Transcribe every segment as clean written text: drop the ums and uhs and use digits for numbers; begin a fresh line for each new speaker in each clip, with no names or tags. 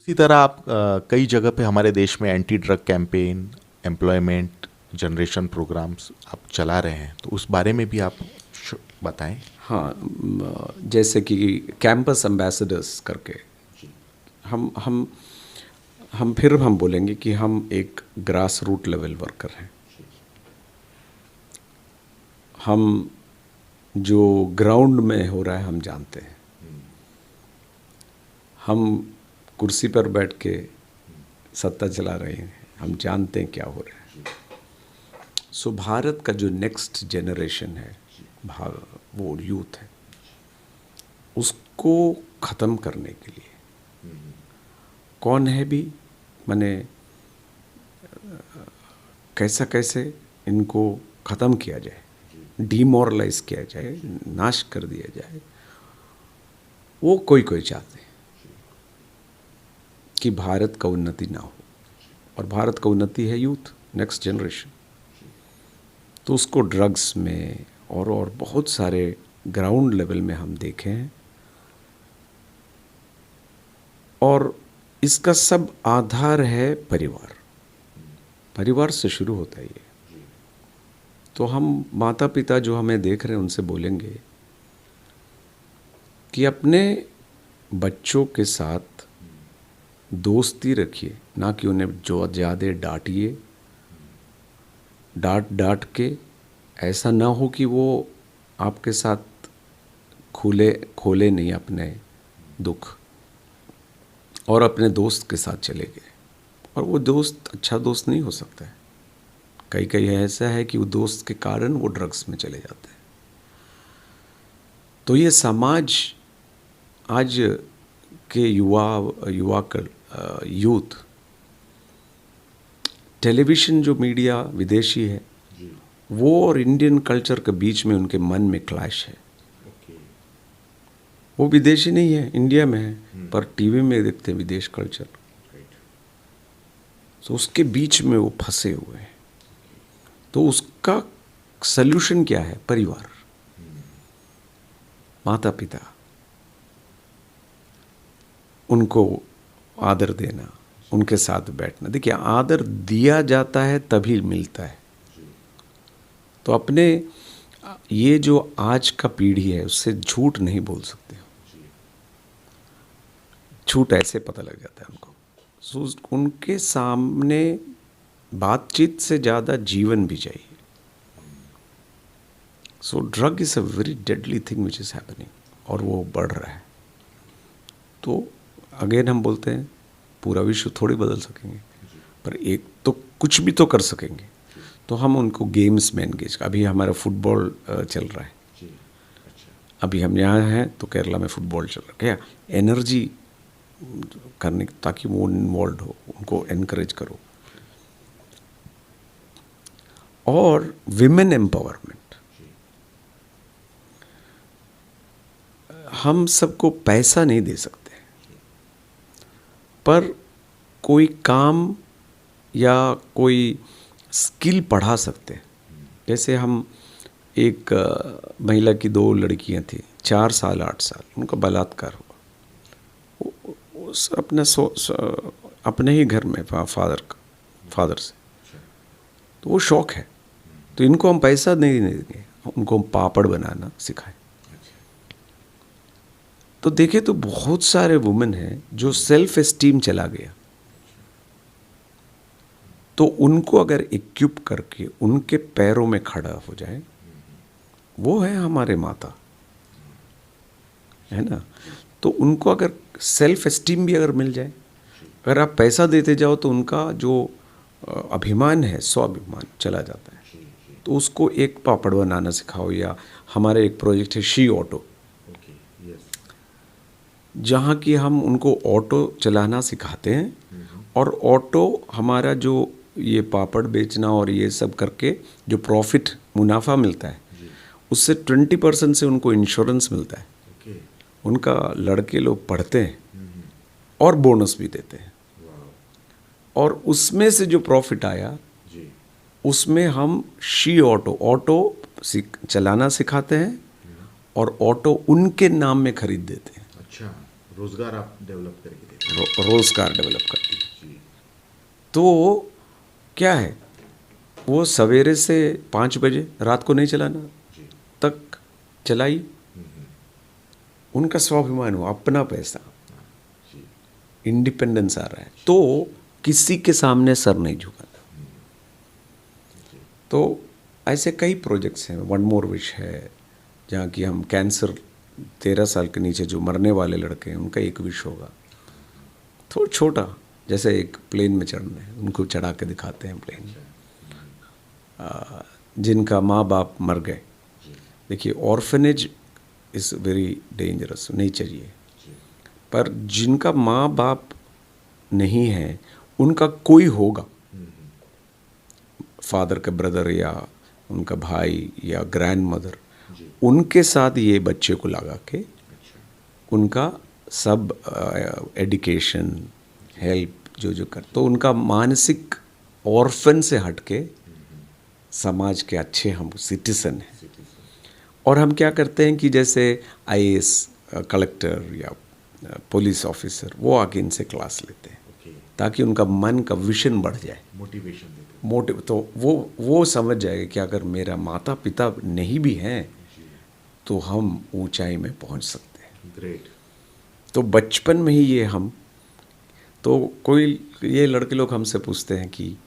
इसी तरह आप कई जगह पे हमारे देश में anti drug campaign, employment generation programs आप चला रहे हैं, तो उस बारे में भी आप बताएं।
हाँ, जैसे कि कैंपस एम्बेसडर्स करके हम हम बोलेंगे कि हम एक ग्रास रूट लेवल वर्कर हैं। हम जो ग्राउंड में हो रहा है हम जानते हैं। हम कुर्सी पर बैठ के सत्ता चला रहे हैं, हम जानते हैं क्या हो रहा है। सो भारत का जो नेक्स्ट जनरेशन है, वो यूथ है, उसको ख़त्म करने के लिए कौन है भी, माने कैसे इनको ख़त्म किया जाए, डीमोरलाइज किया जाए, नाश कर दिया जाए, वो कोई चाहते हैं कि भारत का उन्नति ना हो। और भारत का उन्नति है यूथ, नेक्स्ट जनरेशन। तो उसको ड्रग्स में और बहुत सारे ग्राउंड लेवल में हम देखे हैं। और इसका सब आधार है परिवार। परिवार से शुरू होता है ये। तो हम माता पिता जो हमें देख रहे हैं उनसे बोलेंगे कि अपने बच्चों के साथ दोस्ती रखिए, ना कि उन्हें जो ज़्यादा डांटिए। डांट के ऐसा ना हो कि वो आपके साथ खोले नहीं अपने दुख, और अपने दोस्त के साथ चले गए। और वो दोस्त अच्छा दोस्त नहीं हो सकता है। कई ऐसा है कि वो दोस्त के कारण वो ड्रग्स में चले जाते हैं। तो ये समाज आज के यूथ, टेलीविज़न जो मीडिया विदेशी है वो और इंडियन कल्चर के बीच में उनके मन में क्लैश है। वो विदेशी नहीं है, इंडिया में है, पर टीवी में देखते हैं विदेश कल्चर। तो उसके बीच में वो फंसे हुए हैं। तो उसका सल्यूशन क्या है? परिवार, माता पिता, उनको आदर देना, उनके साथ बैठना। देखिए, आदर दिया जाता है तभी मिलता है। तो अपने ये जो आज का पीढ़ी है उससे झूठ नहीं बोल सकते। झूठ ऐसे पता लग जाता है उनको। सो उनके सामने बातचीत से ज़्यादा जीवन भी चाहिए। So drug is a very deadly thing which is happening, और वो बढ़ रहा है। तो अगेन हम बोलते हैं पूरा विश्व थोड़ी बदल सकेंगे, पर एक तो कुछ भी तो कर सकेंगे। तो हम उनको गेम्स में एंगेज, अभी हमारा फुटबॉल चल रहा है। अभी हम यहाँ हैं तो केरला में फुटबॉल चल रहा है। क्या एनर्जी करने, ताकि वो इन्वॉल्व हो, उनको एनकरेज करो। और विमेन एम्पावरमेंट, हम सबको पैसा नहीं दे सकते, पर कोई काम या कोई स्किल पढ़ा सकते हैं। जैसे हम एक महिला की 2 लड़कियां थी, 4 साल 8 साल, उनका बलात्कार हुआ। उस अपने ही घर में फादर से। तो वो शौक है। तो इनको हम पैसा नहीं देंगे, उनको हम पापड़ बनाना सिखाएं। तो देखें तो बहुत सारे वुमेन हैं जो सेल्फ एस्टीम चला गया। तो उनको अगर इक्विप करके उनके पैरों में खड़ा हो जाए, वो है हमारे माता, है ना। तो उनको अगर सेल्फ एस्टीम भी अगर मिल जाए, अगर आप पैसा देते जाओ तो उनका जो अभिमान है, स्वाभिमान चला जाता है। तो उसको एक पापड़ बनाना सिखाओ, या हमारे एक प्रोजेक्ट है शी ऑटो, जहाँ की हम उनको ऑटो चलाना सिखाते हैं। और ऑटो हमारा जो ये पापड़ बेचना और ये सब करके जो प्रॉफिट मुनाफा मिलता है, उससे 20% से उनको इंश्योरेंस मिलता है। उनका लड़के लोग पढ़ते हैं और बोनस भी देते हैं। और उसमें से जो प्रॉफिट आया, उसमें हम शी ऑटो चलाना सिखाते हैं और ऑटो उनके नाम में खरीद देते हैं।
अच्छा, रोजगार आप डेवलप करके देते
रोजगार डेवलप करती है।
जी।
तो क्या है, वो सवेरे से 5 बजे रात को नहीं चलाना
जी।
तक चलाई, उनका स्वाभिमान हो, अपना पैसा,
जी।
इंडिपेंडेंस आ रहा है, तो किसी के सामने सर नहीं झुकाना। तो ऐसे कई प्रोजेक्ट्स हैं। वन मोर विश है, जहाँ की हम कैंसर 13 साल के नीचे जो मरने वाले लड़के हैं उनका एक विश होगा, थोड़ा छोटा, जैसे एक प्लेन में चढ़ना है, उनको चढ़ा के दिखाते हैं प्लेन। जिनका माँ बाप मर गए, देखिए ऑर्फनेज इज़ वेरी डेंजरस, नहीं चाहिए। पर जिनका माँ बाप नहीं है, उनका कोई होगा, फादर का ब्रदर या उनका भाई या ग्रैंड मदर, उनके साथ ये बच्चे को लगा के उनका सब एजुकेशन हेल्प जो कर, तो उनका मानसिक ऑर्फन से हटके समाज के अच्छे हम सिटीजन हैं। और हम क्या करते हैं कि जैसे आईएएस कलेक्टर या पुलिस ऑफिसर वो आके इनसे क्लास लेते हैं, ताकि उनका मन का विजन बढ़ जाए,
मोटिवेशन देते
तो वो समझ जाएगा कि अगर मेरा माता पिता नहीं भी हैं तो हम ऊंचाई में पहुंच सकते हैं।
ग्रेट।
तो बचपन में ही ये हम, तो कोई ये लड़के लोग हमसे पूछते हैं कि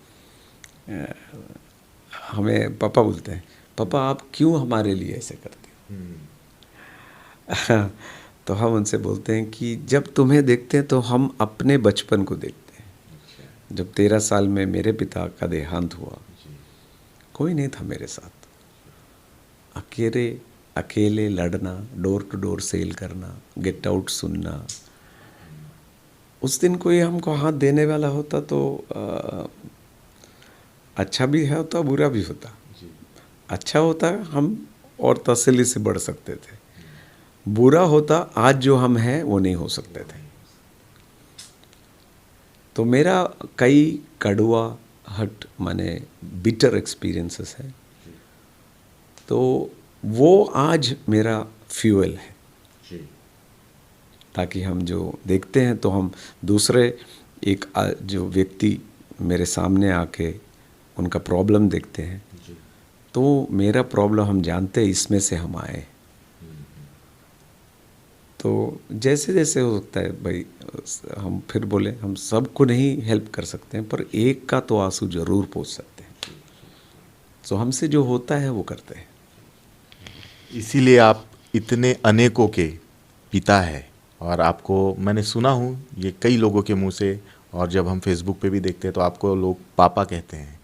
हमें पापा बोलते हैं, पापा आप क्यों हमारे लिए ऐसे करते हो? तो हम उनसे बोलते हैं कि जब तुम्हें देखते हैं तो हम अपने बचपन को देखते हैं। जब 13 साल में मेरे पिता का देहांत हुआ, कोई नहीं था मेरे साथ, अकेले लड़ना, डोर टू डोर सेल करना, गेट आउट सुनना। उस दिन कोई हमको हाथ देने वाला होता तो अच्छा भी होता, बुरा भी होता। अच्छा होता हम और तसल्ली से बढ़ सकते थे, बुरा होता आज जो हम हैं वो नहीं हो सकते थे। तो मेरा कई कड़वा हट माने बिटर एक्सपीरियंसेस है, तो वो आज मेरा फ्यूल है, ताकि हम जो देखते हैं तो हम दूसरे एक जो व्यक्ति मेरे सामने आके उनका प्रॉब्लम देखते हैं, तो मेरा प्रॉब्लम हम जानते हैं, इसमें से हम आए। तो जैसे जैसे हो सकता है भाई, हम फिर बोले हम सबको नहीं हेल्प कर सकते हैं, पर एक का तो आंसू जरूर पोंछ सकते हैं। तो हमसे जो होता है वो करते हैं।
इसीलिए आप इतने अनेकों के पिता है, और आपको मैंने सुना हूँ ये कई लोगों के मुंह से, और जब हम फेसबुक पे भी देखते हैं तो आपको लोग पापा कहते हैं।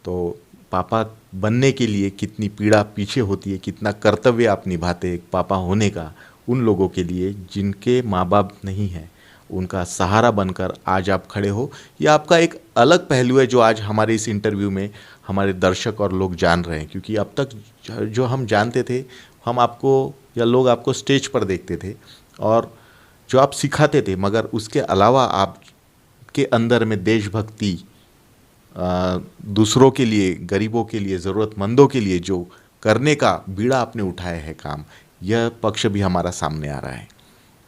तो पापा बनने के लिए कितनी पीड़ा पीछे होती है, कितना कर्तव्य आप निभाते एक पापा होने का, उन लोगों के लिए जिनके माँ बाप नहीं हैं, उनका सहारा बनकर आज आप खड़े हो। ये आपका एक अलग पहलू है जो आज हमारे इस इंटरव्यू में हमारे दर्शक और लोग जान रहे हैं, क्योंकि अब तक जो हम जानते थे, हम आपको या लोग आपको स्टेज पर देखते थे और जो आप सिखाते थे, मगर उसके अलावा आपके अंदर में देशभक्ति, दूसरों के लिए, गरीबों के लिए, ज़रूरतमंदों के लिए जो करने का बीड़ा आपने उठाया है काम, यह पक्ष भी हमारा सामने आ रहा है।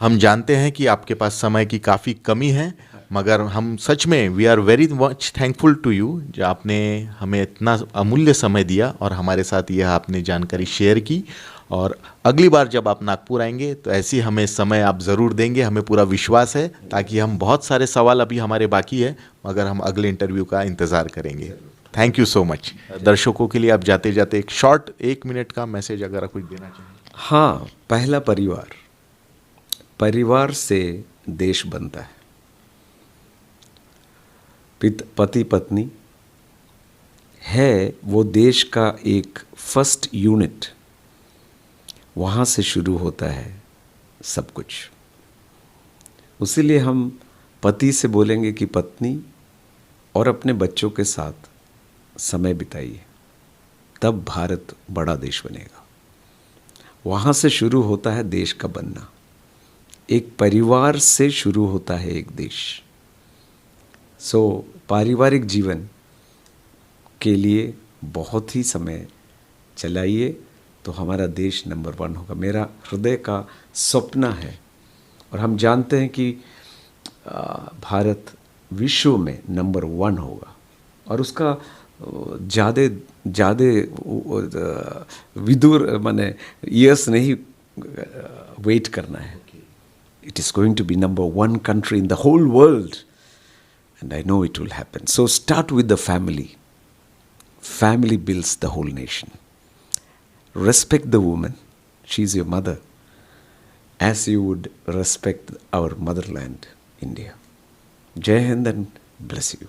हम जानते हैं कि आपके पास समय की काफ़ी कमी है, मगर हम सच में we are very much thankful to you जो आपने हमें इतना अमूल्य समय दिया और हमारे साथ यह आपने जानकारी शेयर की। और अगली बार जब आप नागपुर आएंगे तो ऐसी हमें समय आप ज़रूर देंगे, हमें पूरा विश्वास है, ताकि हम बहुत सारे सवाल अभी हमारे बाकी है, मगर हम अगले इंटरव्यू का इंतज़ार करेंगे। Thank you so much. दर्शकों के लिए आप जाते जाते एक शॉर्ट 1 मिनट का मैसेज अगर आप कुछ देना चाहें।
हाँ, पहला परिवार से देश बनता है। पति पत्नी है वो देश का एक फर्स्ट यूनिट, वहाँ से शुरू होता है सब कुछ। उसीलिए हम पति से बोलेंगे कि पत्नी और अपने बच्चों के साथ समय बिताइए, तब भारत बड़ा देश बनेगा। वहाँ से शुरू होता है देश का बनना, एक परिवार से शुरू होता है एक देश। पारिवारिक जीवन के लिए बहुत ही समय चलाइए, तो हमारा देश नंबर 1 होगा। मेरा हृदय का सपना है, और हम जानते हैं कि भारत विश्व में नंबर 1 होगा और उसका ज़्यादा विदूर माने ईयर्स नहीं वेट करना है. It is going to be number 1 country in the whole world, and I know it will happen. So start with the family. Family builds the whole nation. Respect the woman. She is your mother, as you would respect our motherland, India. Jai Hind and bless you.